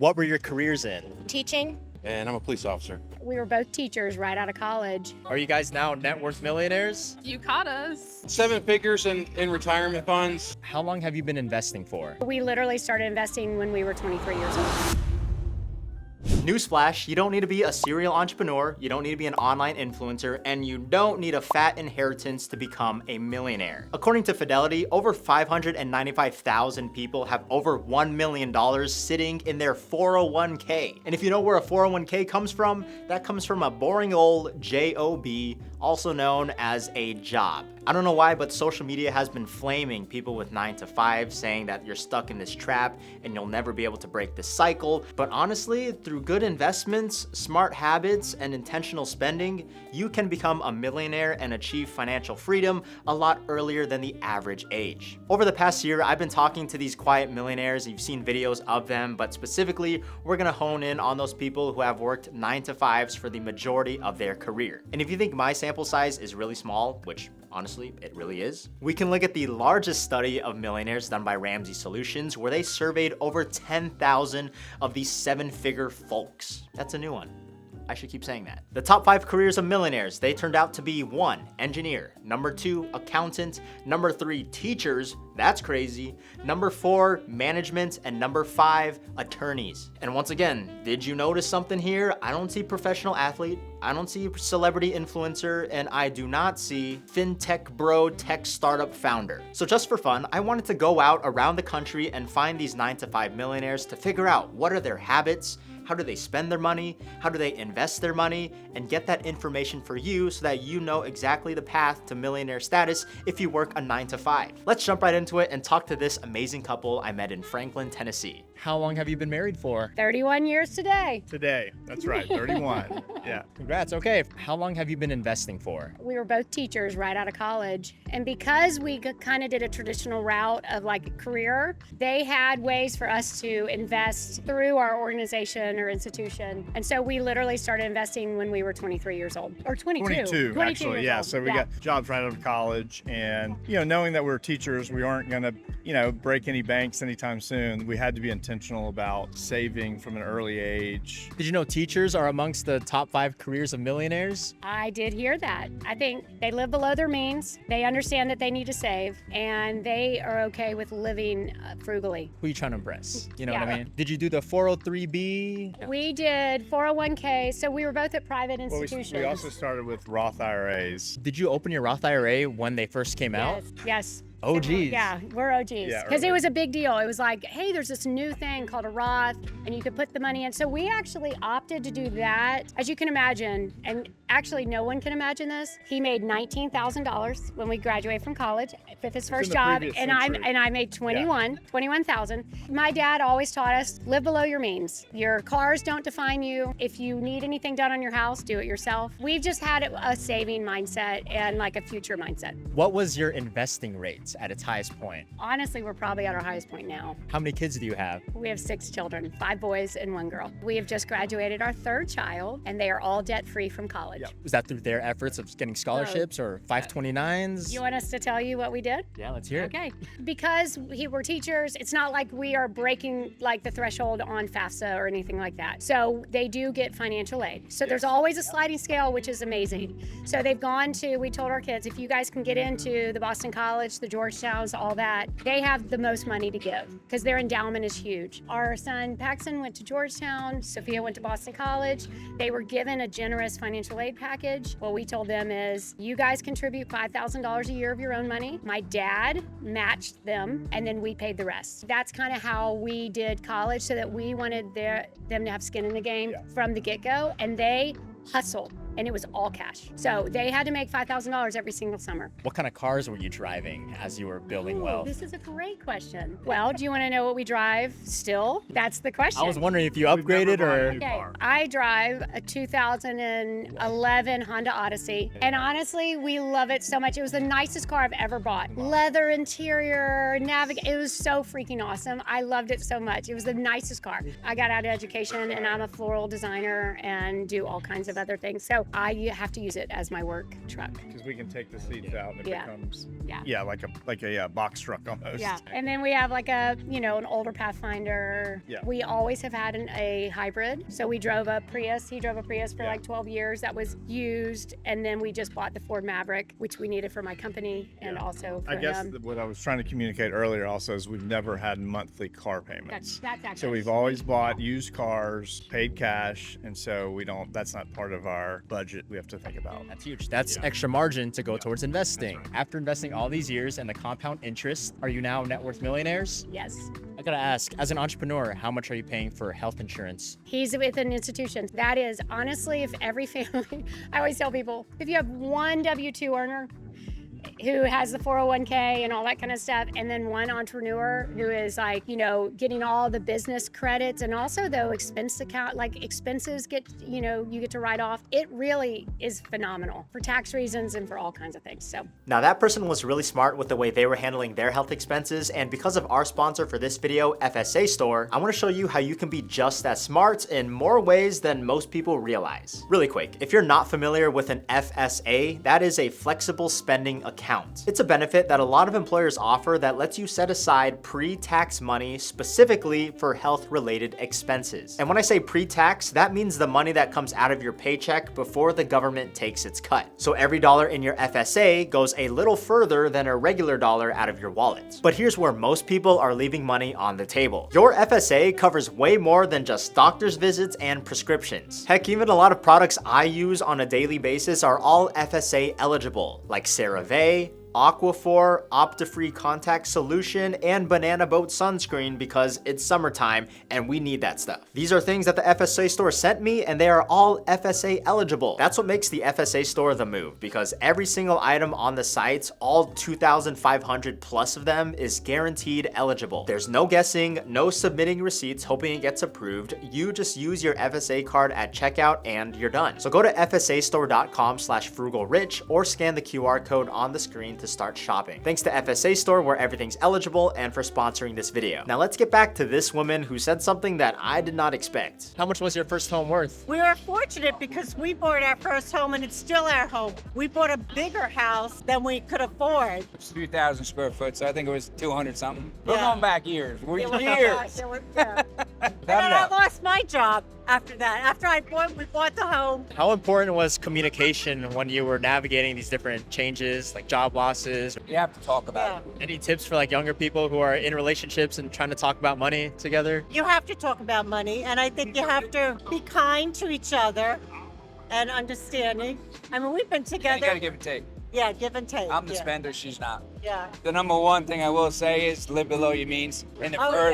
What were your careers in? Teaching. And I'm a police officer. We were both teachers right out of college. Are you guys now net worth millionaires? You caught us. 7 figures in retirement funds. How long have you been investing for? We literally started investing when we were 23 years old. Newsflash, you don't need to be a serial entrepreneur, you don't need to be an online influencer, and you don't need a fat inheritance to become a millionaire. According to Fidelity, over 595,000 people have over $1 million sitting in their 401k. And if you know where a 401k comes from, that comes from a boring old job, also known as a job. I don't know why, but social media has been flaming people with 9 to 5, saying that you're stuck in this trap and you'll never be able to break this cycle. But honestly, through good investments, smart habits, and intentional spending, you can become a millionaire and achieve financial freedom a lot earlier than the average age. Over the past year, I've been talking to these quiet millionaires. You've seen videos of them, but specifically, we're gonna hone in on those people who have worked 9 to 5s for the majority of their career. And if you think my sample size is really small, which honestly, it really is, we can look at the largest study of millionaires done by Ramsey Solutions, where they surveyed over 10,000 of these 7-figure folks. That's a new one. I should keep saying that. The top 5 careers of millionaires, they turned out to be 1, engineer, number 2, accountant, number 3, teachers, that's crazy, number 4, management, and number 5, attorneys. And once again, did you notice something here? I don't see professional athlete, I don't see celebrity influencer, and I do not see fintech bro tech startup founder. So just for fun, I wanted to go out around the country and find these 9 to 5 millionaires to figure out what are their habits, how do they spend their money, how do they invest their money, and get that information for you so that you know exactly the path to millionaire status if you work a 9 to 5. Let's jump right into it and talk to this amazing couple I met in Franklin, Tennessee. How long have you been married for? 31 years today. Today, that's right, 31. Yeah. Congrats, okay. How long have you been investing for? We were both teachers right out of college. And because we kind of did a traditional route of like a career, they had ways for us to invest through our organization or institution. And so we literally started investing when we were 23 years old, or 22. 22 actually, years yeah. old. So we got jobs right out of college, and knowing that we're teachers, we aren't gonna, break any banks anytime soon. We had to be intentional about saving from an early age. Did you know teachers are amongst the top 5 careers of millionaires? I did hear that. I think they live below their means. They understand that they need to save, and they are okay with living frugally. Who are you trying to impress? You know Yeah. what I mean? Did you do the 403b? We did 401k, so we were both at private Well, institutions. we also started with Roth IRAs. Did you open your Roth IRA when they first came out? Yes. Oh, geez. Yeah, we're OGs. Yeah, Because it early. was a big deal. It was like, hey, there's this new thing called a Roth, and you could put the money in. So we actually opted to do that. As you can imagine, and actually no one can imagine this, he made $19,000 when we graduated from college with his first the job, previous and century. I made 21,000. My dad always taught us, live below your means. Your cars don't define you. If you need anything done on your house, do it yourself. We've just had a saving mindset and like a future mindset. What was your investing rate at its highest point? Honestly, we're probably at our highest point now. How many kids do you have? We have 6 children, 5 boys and 1 girl. We have just graduated our 3rd child, and they are all debt-free from college. Was that through their efforts of getting scholarships or 529s? You want us to tell you what we did? Yeah, let's hear it. Okay. Because we're teachers, it's not like we are breaking like the threshold on FAFSA or anything like that. So they do get financial aid. So there's always a sliding scale, which is amazing. So they've gone to, we told our kids, if you guys can get into the Boston College, the Georgetowns, all that, they have the most money to give because their endowment is huge. Our son Paxton went to Georgetown, Sophia went to Boston College. They were given a generous financial aid package. What we told them is, you guys contribute $5,000 a year of your own money. My dad matched them, and then we paid the rest. That's kind of how we did college, so that we wanted them to have skin in the game from the get-go, and they hustled. And it was all cash. So they had to make $5,000 every single summer. What kind of cars were you driving as you were building wealth? This is a great question. Well, do you want to know what we drive still? That's the question. I was wondering if you We've never upgraded bought a or... new Okay, car. I drive a 2011 Honda Odyssey, and honestly, we love it so much. It was the nicest car I've ever bought. Leather interior, it was so freaking awesome. I loved it so much. It was the nicest car. I got out of education, and I'm a floral designer and do all kinds of other things. So So I have to use it as my work truck. Because we can take the seats out and it Yeah. becomes, Yeah. like a box truck almost. Yeah, and then we have like a, an older Pathfinder. Yeah. We always have had a hybrid. So we drove a Prius. He drove a Prius for Yeah. like 12 years. That was used. And then we just bought the Ford Maverick, which we needed for my company and also for I guess him. what I was trying to communicate earlier also is we've never had monthly car payments. That's actually. So we've always bought used cars, paid cash, and so that's not part of our budget we have to think about. That's huge. That's extra margin to go towards investing. After investing all these years and the compound interest, are you now net worth millionaires? Yes. I gotta ask, as an entrepreneur, how much are you paying for health insurance? He's with an institution. That is honestly, if every family, I always tell people, if you have one W-2 earner who has the 401k and all that kind of stuff, and then one entrepreneur who is like, getting all the business credits and also the expense account, like expenses you get to write off. It really is phenomenal for tax reasons and for all kinds of things. So Now that person was really smart with the way they were handling their health expenses, and because of our sponsor for this video, FSA Store, I want to show you how you can be just as smart in more ways than most people realize. Really quick, if you're not familiar with an FSA, that is a flexible spending account. It's a benefit that a lot of employers offer that lets you set aside pre-tax money specifically for health-related expenses. And when I say pre-tax, that means the money that comes out of your paycheck before the government takes its cut. So every dollar in your FSA goes a little further than a regular dollar out of your wallet. But here's where most people are leaving money on the table. Your FSA covers way more than just doctor's visits and prescriptions. Heck, even a lot of products I use on a daily basis are all FSA eligible, like CeraVe, Aquaphor, Optifree Contact Solution, and Banana Boat Sunscreen because it's summertime and we need that stuff. These are things that the FSA Store sent me and they are all FSA eligible. That's what makes the FSA Store the move, because every single item on the site, all 2,500 plus of them, is guaranteed eligible. There's no guessing, no submitting receipts hoping it gets approved. You just use your FSA card at checkout and you're done. So go to fsastore.com/frugalrich or scan the QR code on the screen to start shopping. Thanks to FSA Store, where everything's eligible, and for sponsoring this video. Now let's get back to this woman who said something that I did not expect. How much was your first home worth? We were fortunate because we bought our first home and it's still our home. We bought a bigger house than we could afford. It's 3,000 square foot, so I think it was 200 something. We're Yeah. going back years. We're It was- years. it was- yeah. And then I lost my job after that. After we bought the home. How important was communication when you were navigating these different changes, like job losses? You have to talk about Yeah. it. Any tips for like younger people who are in relationships and trying to talk about money together? You have to talk about money, and I think you have to be kind to each other and understanding. I mean, we've been You together. gotta give and take. Yeah, give and take. I'm the yeah. spender, she's not. Yeah. The number one thing I will say is live below your means. In the Oh,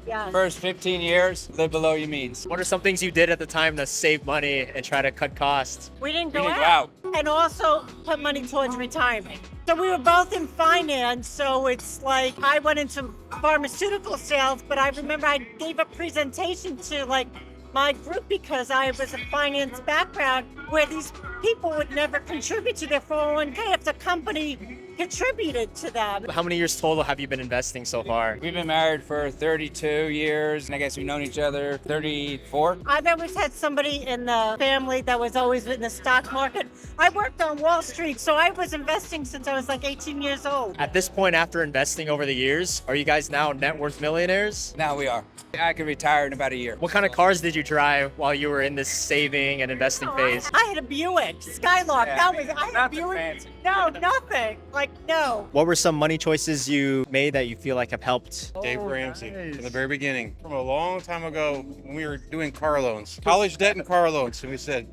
yeah. first 15 years, live below your means. What are some things you did at the time to save money and try to cut costs? We didn't We go didn't go out. out. And also put money towards retirement. So we were both in finance, so it's like I went into pharmaceutical sales, but I remember I gave a presentation to like my group because I was a finance background where these people would never contribute to their 401k if the company contributed to them. How many years total have you been investing so far? We've been married for 32 years, and I guess we've known each other 34. I've always had somebody in the family that was always in the stock market. I worked on Wall Street, so I was investing since I was like 18 years old. At this point, after investing over the years, are you guys now net worth millionaires? Now we are. I could retire in about a year. What kind of cars did you drive while you were in this saving and investing phase? I had a Buick Skylark. Yeah, I had a nothing Buick. fancy. No, nothing. Like, no. What were some money choices you made that you feel like have helped? Dave Ramsey nice. from the very beginning. From a long time ago when we were doing car loans, college debt and car loans. And I said,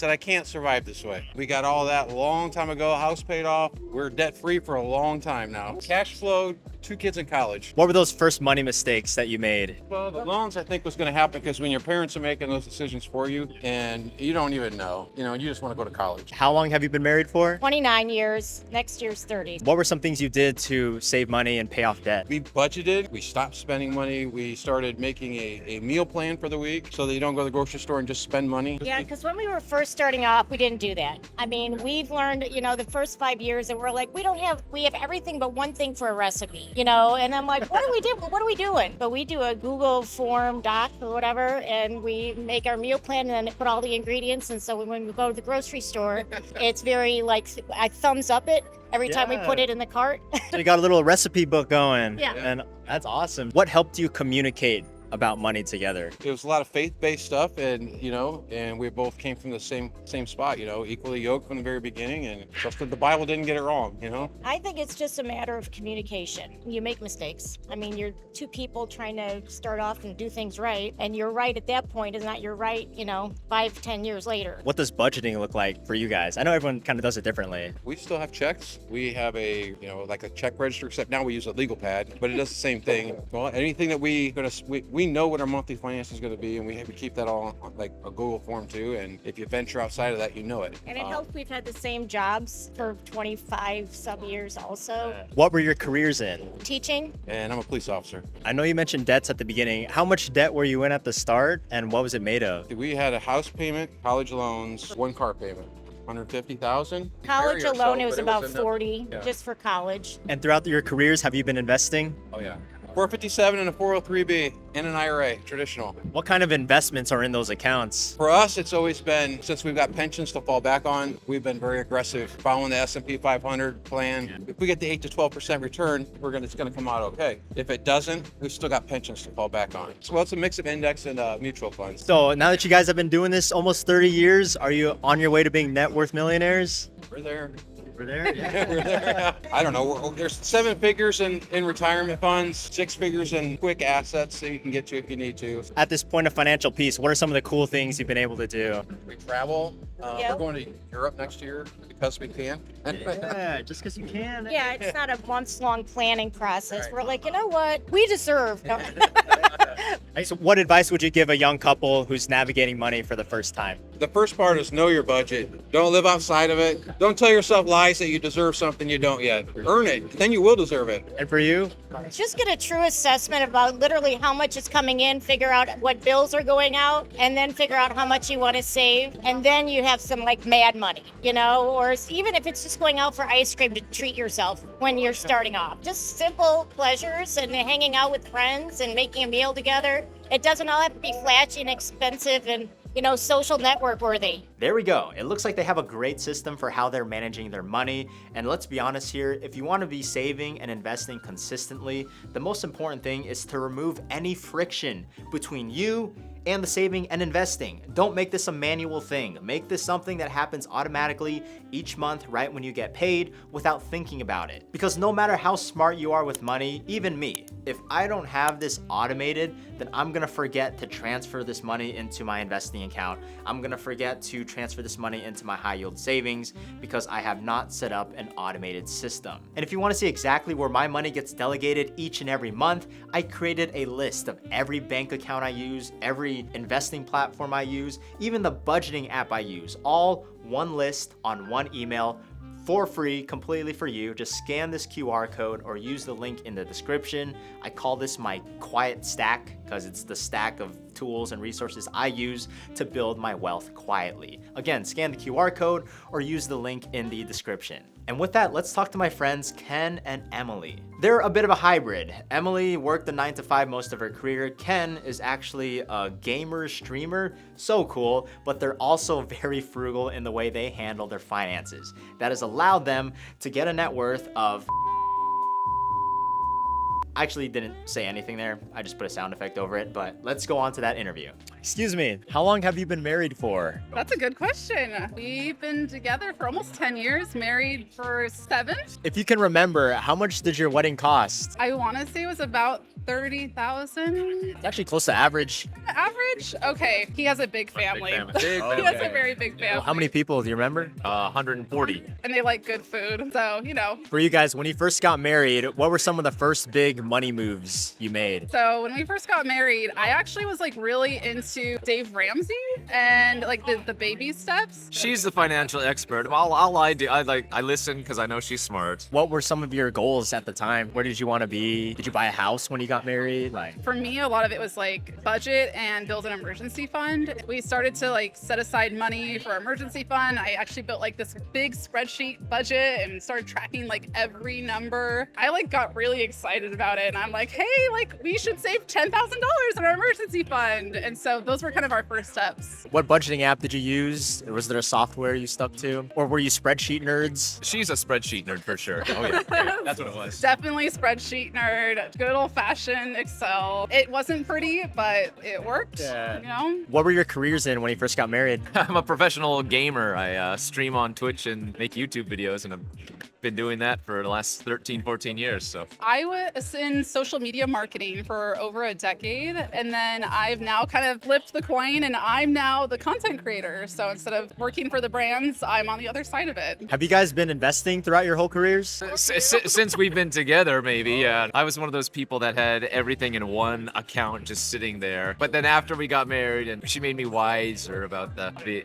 I can't survive this way. We got all that a long time ago, house paid off. We're debt free for a long time now. Cash flow, 2 kids in college. What were those first money mistakes that you made? Well, the loans I think was going to happen because when your parents are making those decisions for you and you don't even know, you just want to go to college. How long have you been married for? 29 years. Next year's 30. What were some things you did to save money and pay off debt? We budgeted, we stopped spending money, we started making a meal plan for the week so that you don't go to the grocery store and just spend money. Yeah, because when we were first starting off, we didn't do that. I mean, we've learned, the first 5 years that we're like, we have everything but one thing for a recipe. you know, and I'm like, what are we doing? What are we doing? But we do a Google form doc or whatever, and we make our meal plan and then put all the ingredients. And so when we go to the grocery store, it's very like, I thumbs up it every time we put it in the cart. So you got a little recipe book going. Yeah. And that's awesome. What helped you communicate about money together? It was a lot of faith-based stuff, and and we both came from the same spot, equally yoked from the very beginning, and just that the Bible didn't get it wrong. I think it's just a matter of communication. You make mistakes. I mean, you're two people trying to start off and do things right, and you're right at that point is not your right, 5-10 years later. What does budgeting look like for you guys? I know everyone kind of does it differently. We still have checks. We have like a check register, except now we use a legal pad, but it does the same thing. Well, anything that we know what our monthly finance is going to be, and we keep that all on like a Google form too. And if you venture outside of that, you know it. And it helps we've had the same jobs for 25 some years also. What were your careers in? Teaching. And I'm a police officer. I know you mentioned debts at the beginning. How much debt were you in at the start, and what was it made of? We had a house payment, college loans, one car payment. 150,000. College Vary alone, yourself, it was but about enough. 40 Yeah. just for college. And throughout your careers, have you been investing? Oh yeah. 457 and a 403b and an IRA, traditional. What kind of investments are in those accounts? For us, it's always been, since we've got pensions to fall back on, we've been very aggressive following the S&P 500 plan. If we get the 8 to 12% return, it's gonna come out okay. If it doesn't, we've still got pensions to fall back on. So it's a mix of index and mutual funds. So now that you guys have been doing this almost 30 years, are you on your way to being net worth millionaires? We're there. We're there? Yeah, we're there. I don't know. There's 7 figures in retirement funds, 6 figures in quick assets that you can get to if you need to. At this point of financial peace, what are some of the cool things you've been able to do? We travel. Yeah. We're going to Europe next year because we can. Yeah, just because you can. Yeah, it's not a months-long planning process. We're like, you know what? We deserve. No. So what advice would you give a young couple who's navigating money for the first time? The first part is know your budget. Don't live outside of it. Don't tell yourself lies that you deserve something you don't yet. Earn it, then you will deserve it. And for you? Just get a true assessment about literally how much is coming in, figure out what bills are going out, and then figure out how much you want to save. And then you have some like mad money, or even if it's just going out for ice cream to treat yourself when you're starting off. Just simple pleasures and hanging out with friends and making a meal together. It doesn't all have to be flashy and expensive and social network worthy. There we go. It looks like they have a great system for how they're managing their money. And let's be honest here, if you want to be saving and investing consistently, the most important thing is to remove any friction between you and the saving and investing. Don't make this a manual thing. Make this something that happens automatically each month right when you get paid without thinking about it. Because no matter how smart you are with money, even me, if I don't have this automated, then I'm gonna forget to transfer this money into my investing account. I'm gonna forget to transfer this money into my high yield savings because I have not set up an automated system. And if you wanna see exactly where my money gets delegated each and every month, I created a list of every bank account I use, every investing platform I use, even the budgeting app I use, all one list on one email for free, completely for you. Just scan this QR code or use the link in the description. I call this my quiet stack because it's the stack of tools and resources I use to build my wealth quietly. Again, scan the QR code or use the link in the description. And with that, let's talk to my friends Ken and Emily. They're a bit of a hybrid. Emily worked the 9 to 5 most of her career. Ken is actually a gamer streamer, so cool, but they're also very frugal in the way they handle their finances. That has allowed them to get a net worth of... I actually didn't say anything there. I just put a sound effect over it, but let's go on to that interview. Excuse me, how long have you been married for? That's a good question. We've been together for almost 10 years, married for 7. If you can remember, how much did your wedding cost? I want to say it was about 30,000. It's actually close to average. Average? Okay, he has a big family. He has a very big family. How many people do you remember? 140. And they like good food, so, For you guys, when you first got married, what were some of the first big money moves you made? So when we first got married, I actually was like really into Dave Ramsey and like the baby steps. She's the financial expert. All I do, I listen because I know she's smart. What were some of your goals at the time? Where did you want to be? Did you buy a house when you got married? Like, For me, a lot of it was like budget and build an emergency fund. We started to like set aside money for emergency fund. I actually built like this big spreadsheet budget and started tracking like every number. I like got really excited about it, and I'm like, hey, like we should save $10,000 in our emergency fund. And so those were kind of our first steps. what budgeting app did you use? Was there a software you stuck to? Or were you spreadsheet nerds? She's a spreadsheet nerd for sure. Oh yeah, that's what it was. Definitely spreadsheet nerd, good old fashioned Excel. It wasn't pretty, but it worked. Yeah. You know? What were your careers in when you first got married? I'm a professional gamer. I stream on Twitch and make YouTube videos, and I've been doing that for the last 13, 14 years. So I was in social media marketing for over a decade, and then I've now kind of flipped the coin, and I'm now the content creator. So instead of working for the brands, I'm on the other side of it. Have you guys been investing throughout your whole careers? since we've been together, maybe, yeah. I was one of those people that had everything in one account just sitting there. But then after we got married, and she made me wiser about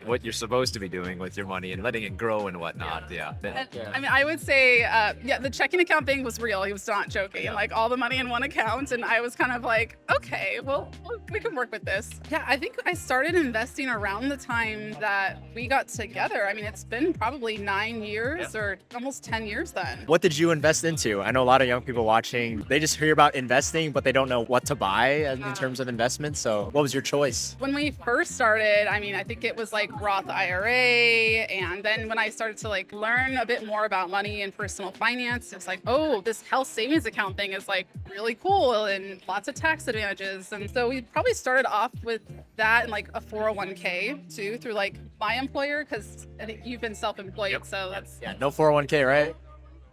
what you're supposed to be doing with your money and letting it grow and whatnot. Yeah. And, I mean, I would say, yeah, the checking account thing was real. He was not joking. Like all the money in one account, and I was kind of like, okay, well, we can work with this. Yeah, I think I started investing around the time that we got together. I mean, it's been probably 9 years or almost 10 years then. What did you invest into? I know a lot of young people watching, they just hear about investing, but they don't know what to buy in terms of investment. So what was your choice? When we first started, I mean, I think it was like Roth IRA. And then when I started to like learn a bit more about money and personal finance, it's like, oh, this health savings account thing is like really cool and lots of tax advantages. And so we probably started off with that and like a 401k too through like my employer, because I think you've been self-employed. So that's, Yeah, no 401k, right?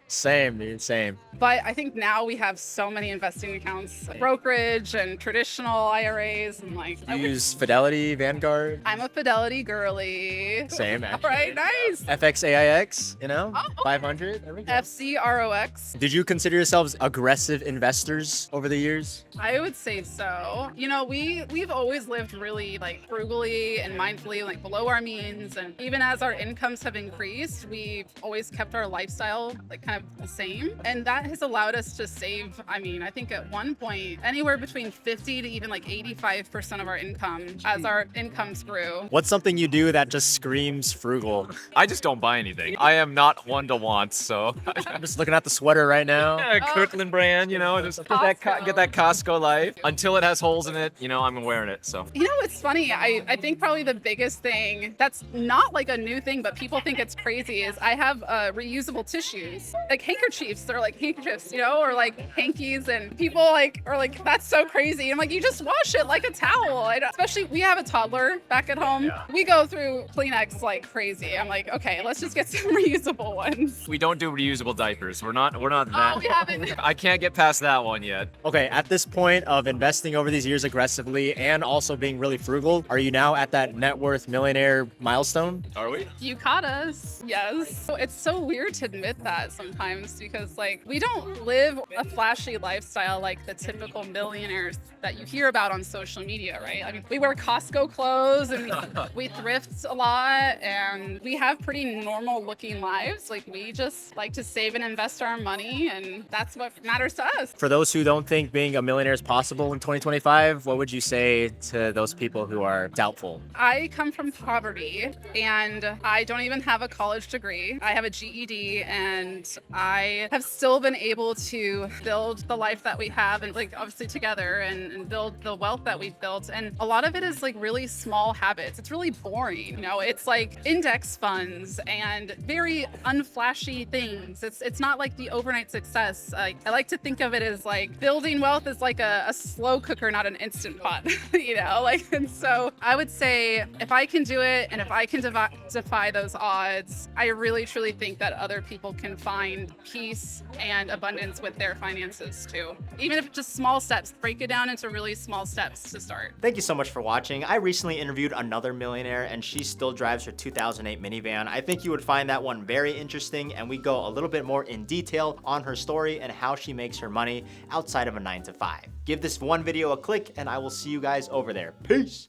Same, dude, same. but I think now we have so many investing accounts, brokerage and traditional IRAs, and like, You use Fidelity, Vanguard? I'm a Fidelity girly. Same, All actually. right, nice. FXAIX, you know? Oh, 500? There we go. FCROX. Did you consider yourselves aggressive investors over the years? I would say so. You know, we've always lived really like frugally and mindfully, like below our means. And even as our incomes have increased, we've always kept our lifestyle like kind of the same. And that has allowed us to save, I mean, I think at one point, anywhere between 50 to even like 85% of our income as our incomes grew. What's something you do that just screams frugal? I just don't buy anything. I am not one to want, so I'm just looking at the sweater right now. yeah, Kirkland brand, you know, just get that Costco life. Until it has holes in it, you know, I'm wearing it. So You know, it's funny. I think probably the biggest thing that's not like a new thing, but people think it's crazy is I have reusable tissues, like handkerchiefs. They're like handkerchiefs, you know, or like hankies, and people like are like, that's so crazy. I'm like, you just wash it like a towel. Especially we have a toddler back at home. We go through Kleenex like crazy. I'm like, okay, let's just get some reusable ones. we don't do reusable diapers. We're not that. Oh, we haven't. I can't get past that one yet. Okay, at this point of investing over these years aggressively and also being really frugal, are you now at that net worth millionaire milestone? Are we? You caught us. Yes. It's so weird to admit that sometimes, because like we don't live a flashy lifestyle like the typical millionaires that you hear about on social media, right? I mean, we wear Costco clothes and we thrift a lot, and we have pretty normal looking lives. Like we just like to save and invest our money, and that's what matters to us. For those who don't think being a millionaire is possible in 2025, what would you say to those people who are doubtful? I come from poverty, and I don't even have a college degree. I have a GED, and I have still been able to build the life that we have, and like obviously together, and build the wealth that we've built. And a lot of it is like really small habits. It's really boring. You know, it's like index funds and very unflashy things. It's not like the overnight success. I like to think of it as like building wealth is like a slow cooker, not an instant pot, you know, like, and so I would say if I can do it and if I can defy those odds, I really truly think that other people can find find peace and abundance with their finances too. Even if it's just small steps, break it down into really small steps to start. Thank you so much for watching. I recently interviewed another millionaire and she still drives her 2008 minivan. I think you would find that one very interesting, and we go a little bit more in detail on her story and how she makes her money outside of a 9 to 5. Give this one video a click and I will see you guys over there. Peace.